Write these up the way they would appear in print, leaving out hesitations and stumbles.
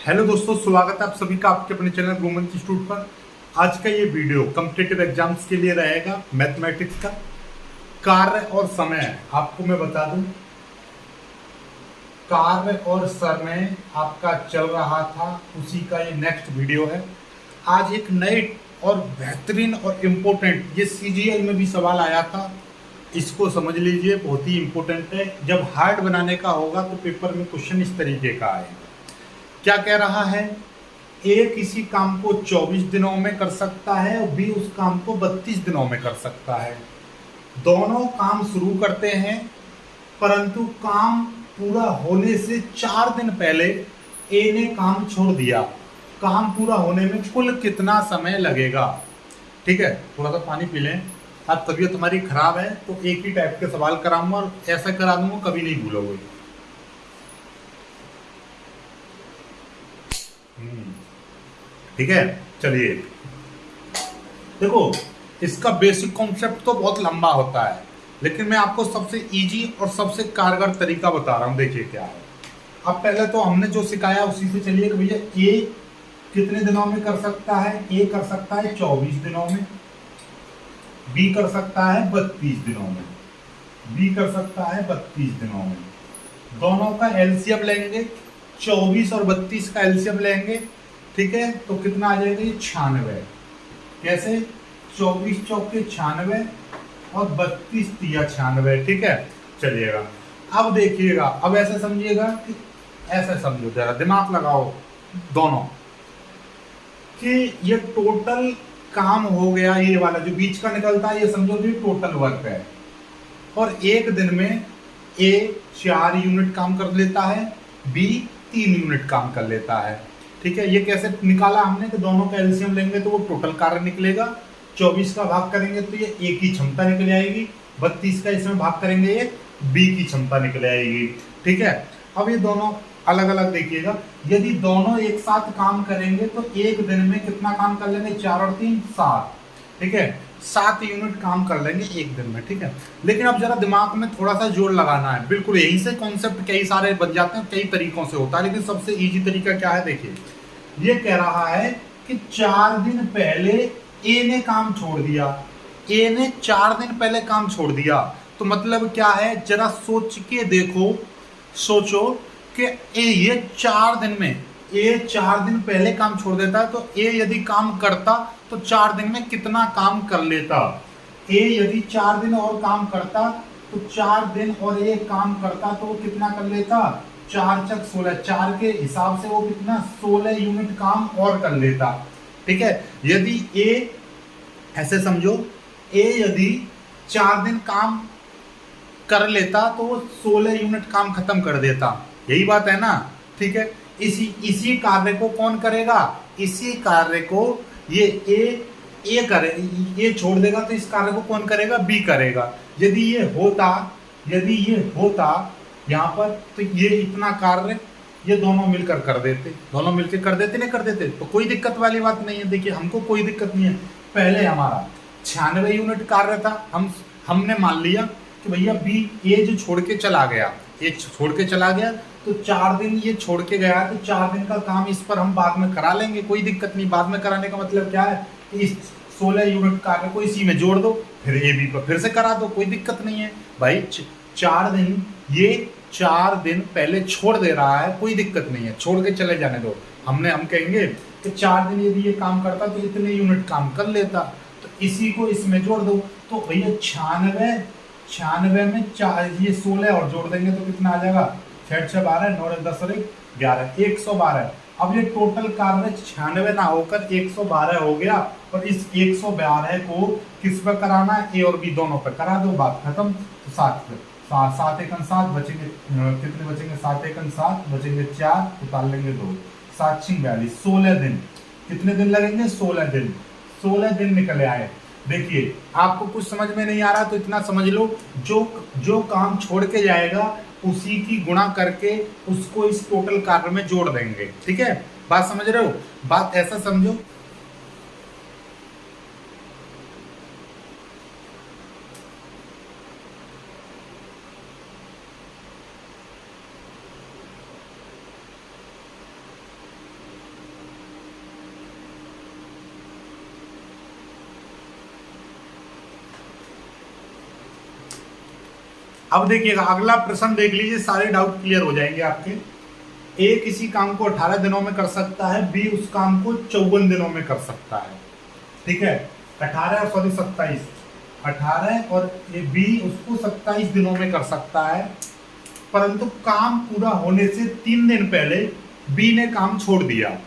Hello दोस्तों, स्वागत है आप सभी का आपके अपने चैनल ग्रूमन इंस्टीट्यूट पर। आज का ये वीडियो कॉम्पिटिटिव एग्जाम्स के लिए रहेगा। मैथमेटिक्स का कार्य और समय आपको मैं बता दूं, कार्य और समय आपका चल रहा था, उसी का ये नेक्स्ट वीडियो है। आज एक नए और बेहतरीन और इम्पोर्टेंट, ये सीजीएल में भी सवाल आया था, इसको समझ लीजिए, बहुत ही इम्पोर्टेंट है। जब हार्ड बनाने का होगा तो पेपर में क्वेश्चन इस तरीके का आएगा। क्या कह रहा है? ए किसी काम को 24 दिनों में कर सकता है और बी उस काम को 32 दिनों में कर सकता है। दोनों काम शुरू करते हैं, परंतु काम पूरा होने से 4 दिन पहले ए ने काम छोड़ दिया। काम पूरा होने में कुल कितना समय लगेगा? ठीक है, थोड़ा सा पानी पी लें। आज तबीयत तुम्हारी खराब है तो एक ही टाइप के सवाल कराऊंगा और ऐसा करा दूंगा, कभी नहीं भूलोगे। ठीक है, चलिए देखो, इसका बेसिक कॉन्सेप्ट तो बहुत लंबा होता है, लेकिन मैं आपको सबसे इजी और सबसे कारगर तरीका बता रहा हूं। देखिए क्या है। अब पहले तो हमने जो सिखाया उसी से चलिए कि भैया ए कितने दिनों में कर सकता है? ए कर सकता है 24 दिनों में, बी कर सकता है 32 दिनों में, बी कर सकता है 32 दिनों में। दोनों का एलसीएम लेंगे, 24 और 32 का एलसीएम लेंगे। ठीक है, तो कितना आ जाएगा? ये 96। कैसे? 24 चौके 96 और 32 तिया 96। ठीक है, चलिएगा। अब देखिएगा, अब ऐसे समझिएगा कि ऐसे समझो, जरा दिमाग लगाओ दोनों, कि ये टोटल काम हो गया। ये वाला जो बीच का निकलता है ये समझो कि टोटल वर्क है, और एक दिन में ए 4 यूनिट काम कर लेता है, बी 3 यूनिट काम कर लेता है। ठीक है, ये कैसे निकाला हमने कि दोनों का एलसीएम लेंगे तो वो टोटल कार्य निकलेगा। 24 का भाग करेंगे तो ये ए की क्षमता निकल आएगी, 32 का इसमें भाग करेंगे ये बी की क्षमता निकल आएगी। ठीक है, अब ये दोनों अलग अलग देखिएगा। यदि दोनों एक साथ काम करेंगे तो एक दिन में कितना काम कर लेंगे? 4 और 3 7। ठीक है, 7 यूनिट काम कर लेंगे एक दिन में। ठीक है, लेकिन अब जरा दिमाग में थोड़ा सा जोर लगाना है। बिल्कुल यहीं से कॉन्सेप्ट कई सारे बन जाते हैं, कई तरीकों से होता है, लेकिन सबसे इजी तरीका क्या है? देखिए, ये कह रहा है कि 4 दिन पहले ए ने काम छोड़ दिया। ए ने 4 दिन पहले काम छोड़ दिया, तो मतलब क्या है? जरा सोच के देखो, सोचो कि ये 4 दिन में, ए 4 दिन पहले काम छोड़ देता है, तो ए यदि काम करता तो 4 दिन में कितना काम कर लेता? ए यदि 4 दिन और काम करता तो 4 दिन और ए काम करता तो वो कितना कर लेता? 4 चक 16, 4 के हिसाब से वो कितना? 16 यूनिट काम और कर लेता। ठीक है, यदि ए, ऐसे समझो, ए यदि 4 दिन काम कर लेता तो वो 16 यूनिट काम खत्म कर देता। यही बात है ना? ठीक है, इसी कार्य को कौन करेगा? इसी कार्य को ये ए करे, ये छोड़ देगा तो इस कार्य को कौन करेगा? बी करेगा। यदि ये होता यहाँ पर, तो ये इतना कार्य ये दोनों मिलकर कर देते, दोनों मिलकर कर देते, नहीं कर देते तो कोई दिक्कत वाली बात नहीं है। देखिए, हमको कोई दिक्कत नहीं है। पहले हमारा 96 यूनिट कार्य था, हमने मान लिया कि भैया बी ए जो छोड़ के चला गया, ये छोड़ के चला गया तो 4 दिन ये छोड़ के गया, तो 4 दिन का काम इस पर हम बाद में करा लेंगे, कोई दिक्कत नहीं। बाद में कराने का मतलब क्या है? इस 16 यूनिट कार्य को इसी में जोड़ दो, फिर ए बी पर फिर से करा दो, कोई दिक्कत नहीं है भाई। 4 दिन, ये 4 दिन पहले छोड़ दे रहा है, कोई दिक्कत नहीं है, छोड़ के चले जाने दो। हम कहेंगे कि 4 दिन यदि ये काम करता तो इतने यूनिट काम कर लेता, तो इसी को इसमें जोड़ दो। तो भैया 96 में 4 ये 16 और जोड़ देंगे तो कितना आ जाएगा? 6 6 12, 9 10 और 11, 112। अब ये टोटल कार्य 96 ना होकर 112 हो गया, और इस 112 को किस पर कराना है? ए और बी दोनों पर करा दो, बात खत्म। तो 7 1 7 बचेंगे, कितने बचेंगे? 7 1 7 बचेंगे 4, उतार लेंगे 2, 7 6 42, 16 दिन। कितने दिन लगेंगे? 16 दिन। 16 दिन निकले आए। देखिए, आपको कुछ समझ में नहीं आ रहा तो इतना समझ लो, जो काम छोड़ के जाएगा उसी की गुणा करके उसको इस टोटल कार्य में जोड़ देंगे। ठीक है, बात समझ रहे हो? बात ऐसा समझो, अब देखिएगा अगला प्रश्न देख लीजिए, सारे डाउट क्लियर हो जाएंगे आपके। ए किसी काम को 18 दिनों में कर सकता है, बी उस काम को 54 दिनों में कर सकता है। ठीक है, 18 और सॉरी 27, 18 और ये बी उसको 27 दिनों में कर सकता है, परंतु काम पूरा होने से 3 दिन पहले बी ने काम छोड़ दिया।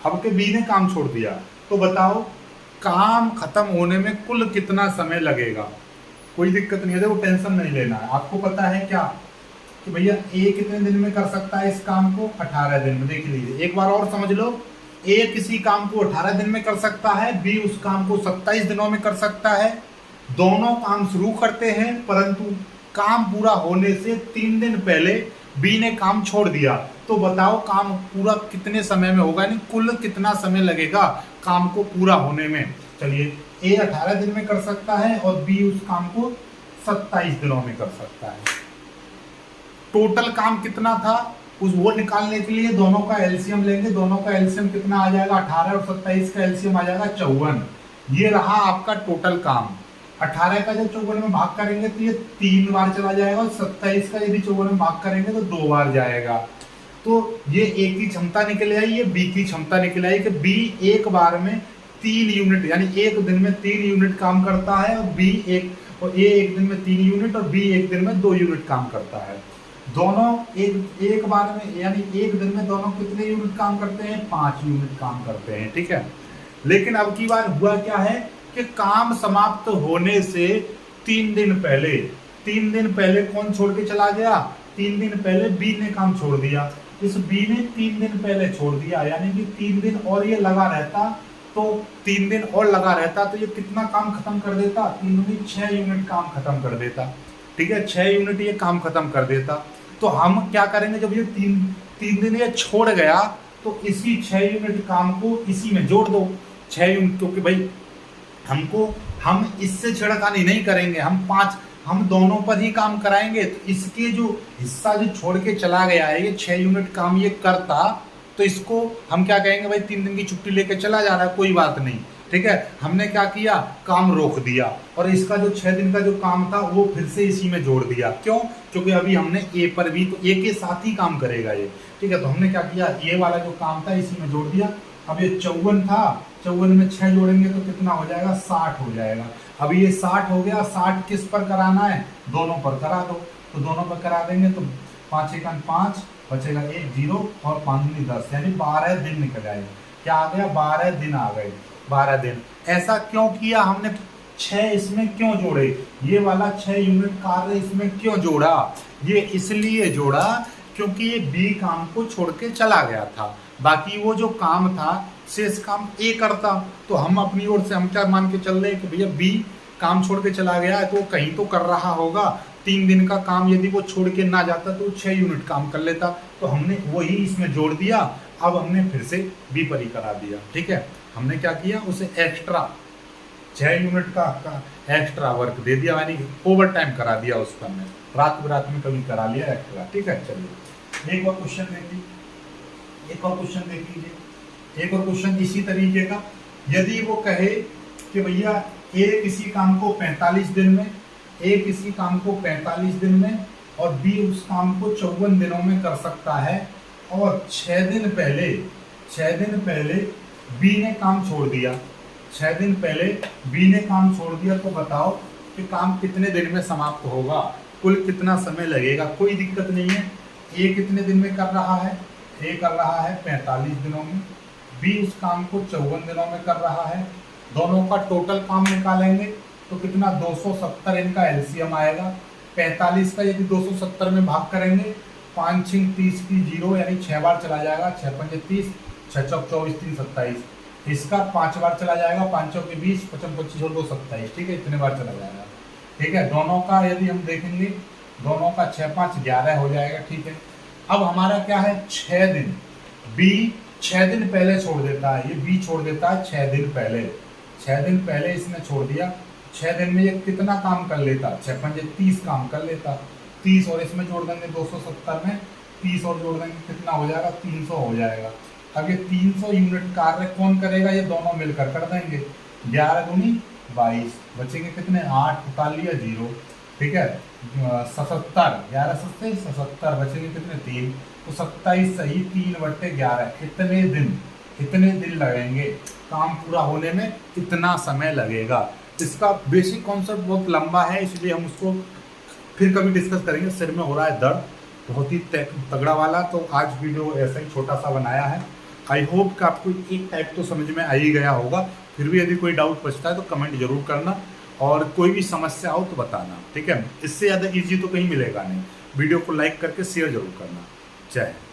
अब के बी ने काम छोड़ दिया, तो बताओ काम खत्म होने में कुल कितना समय लगेगा। कोई दिक्कत नहीं है, वो टेंशन नहीं लेना है। आपको पता है क्या कि भैया ए कितने दिन में कर सकता है इस काम को, 18 दिन में। देख लीजिए एक बार और समझ लो, ए किसी काम को 18 दिन में कर सकता है, बी उस काम को 27 दिनों में कर सकता है। दोनों काम शुरू करते हैं, परंतु काम पूरा होने से 3 दिन पहले बी ने काम छोड़ दिया। तो बताओ काम पूरा कितने समय में होगा, यानी कुल कितना समय लगेगा काम को पूरा होने में। चलिए ए 18 दिन में कर सकता है और बी उस काम को 27 दिनों में कर सकता है। टोटल काम कितना था उस वो निकालने के लिए दोनों का एलसीएम लेंगे। दोनों का एलसीएम कितना आ जाएगा, 18 और 27 का एलसीएम आ जाएगा 54। ये रहा आपका टोटल काम। 18 का जब 54 में भाग करेंगे तो ये 3 बार चला जाएगा, और 27 का यदि 54 में भाग करेंगे तो 2 बार जाएगा। तो ये ए की क्षमता निकल आई, ये बी की क्षमता निकल आई कि बी एक बार में 3 यूनिट यानी एक दिन में 3 यूनिट काम करता है, और ए एक दिन में 3 यूनिट और बी एक दिन में 2 यूनिट काम करता है। दोनों एक बार में यानी एक दिन में दोनों कितने यूनिट काम करते हैं, 5 यूनिट काम करते हैं। ठीक है, लेकिन अब की बार हुआ क्या है कि काम समाप्त होने से 3 दिन पहले कौन छोड़ के चला गया, 3 दिन पहले बी ने काम छोड़ दिया। इस बी ने 3 दिन पहले छोड़ दिया, यानी कि 3 दिन और ये लगा रहता, तो 3 दिन और लगा रहता तो ये कितना काम खत्म कर देता, 3 दूनी 6 यूनिट काम खत्म कर देता। ठीक है, 6 यूनिट ये काम खत्म कर देता। तो हम क्या करेंगे, जब ये 3 दिन ये छोड़ गया तो इसी 6 यूनिट काम को इसी में जोड़ दो, 6 यूनिट, क्योंकि भाई हम इससे छेड़खानी नहीं करेंगे, हम दोनों पर ही काम कराएंगे। तो इसके जो हिस्सा जो छोड़ के चला गया है, ये 6 यूनिट काम ये करता, तो इसको हम क्या कहेंगे, भाई 3 दिन की छुट्टी लेके चला जा रहा है, कोई बात नहीं। ठीक है, हमने क्या किया, काम रोक दिया, और इसका जो 6 दिन का जो काम था वो फिर से इसी में जोड़ दिया। क्यों, क्योंकि अभी हमने ए पर भी, तो ए के साथ ही काम करेगा ये। ठीक है, तो हमने क्या किया, ये वाला जो काम था इसी में जोड़ दिया। अब ये 54 था, 54 में 6 जोड़ेंगे तो कितना हो जाएगा, 60 हो जाएगा। अब ये 60 हो गया, 60 किस पर कराना है, दोनों पर करा दो। तो दोनों पर करा देंगे तो 5 एकन 5 बचेगा, 1 0 और 5 दूनी 10, यानी 12 दिन निकल आएगा। क्या आ गया, 12 दिन आ गए, 12 दिन। ऐसा क्यों किया हमने, 6 इसमें क्यों जोड़े, ये वाला 6 यूनिट कार्य इसमें क्यों जोड़ा, ये इसलिए जोड़ा क्योंकि ये बी काम को छोड़ के चला गया था। बाकी वो जो काम था शेष काम ए करता। तो हम अपनी ओर से हम क्या मान के चल रहे हैं कि भैया बी काम छोड़ के चला गया है तो कहीं तो कर रहा होगा। 3 दिन का काम यदि वो छोड़ के ना जाता तो 6 यूनिट काम कर लेता, तो हमने वही इसमें जोड़ दिया। अब हमने फिर से बी पर ही करा दिया। ठीक है, हमने क्या किया, उसे एक्स्ट्रा 6 यूनिट का एक्स्ट्रा वर्क दे दिया, यानी ओवर टाइम करा दिया उस पर, में रात में कभी करा लिया एक्स्ट्रा। ठीक है, चलिए एक और क्वेश्चन देख लीजिए, एक और क्वेश्चन इसी तरीके का। यदि वो कहे कि भैया ए किसी काम को 45 दिन में, ए किसी काम को 45 दिन में और बी उस काम को 54 दिनों में कर सकता है, और 6 दिन पहले बी ने काम छोड़ दिया, 6 दिन पहले बी ने काम छोड़ दिया, तो बताओ कि काम कितने दिन में समाप्त होगा, कुल कितना समय लगेगा। कोई दिक्कत नहीं है, ए कितने दिन में कर रहा है, ए कर रहा है 45 दिनों में, बी उस काम को 54 दिनों में कर रहा है। दोनों का टोटल काम निकालेंगे तो कितना, 270 इनका एलसीएम आएगा। 45 का यदि 270 में भाग करेंगे, 5 6 30 की 0, यानी 6 बार चला जाएगा, 6 5 30, 6 चौक 24 3 27। इसका 5 बार चला जाएगा, 5 चौक 20, 55 25 और 2 27। ठीक है, इतने बार चला जाएगा। ठीक है, दोनों का यदि हम देखेंगे, दोनों का 6 5 11 हो जाएगा। ठीक है, अब हमारा क्या है, 6 दिन, बी 6 दिन पहले छोड़ देता है, ये बी छोड़ देता है 6 दिन पहले, 6 दिन पहले इसने छोड़ दिया। 6 दिन में ये कितना काम कर लेता, 6 5 30 काम कर लेता। 30 और इसमें जोड़ देंगे 270 में, 30 और जोड़ देंगे कितना हो जाएगा, 300 हो जाएगा। अब ये 300 यूनिट कार्य कौन करेगा, ये दोनों मिलकर कर देंगे। 11 दूनी 22, बचेंगे कितने, 8, उतार लिया 0। ठीक है, 77, 11 सत्ते 77, बचेंगे कितने, 3, तो 27 सही 3/11, कितने दिन लगेंगे काम पूरा होने में, कितना समय लगेगा। इसका बेसिक कॉन्सेप्ट बहुत लंबा है, इसलिए हम उसको फिर कभी डिस्कस करेंगे। सिर में हो रहा है दर्द बहुत ही तगड़ा वाला, तो आज वीडियो ऐसा ही छोटा सा बनाया है। आई होप कि आपको एक टाइप तो समझ में आ ही गया होगा। फिर भी यदि कोई डाउट बचता है तो कमेंट जरूर करना, और कोई भी समस्या हो तो बताना, ठीक है। इससे ज़्यादा इजी तो कहीं मिलेगा नहीं। वीडियो को लाइक करके शेयर जरूर करना। जय हिंद।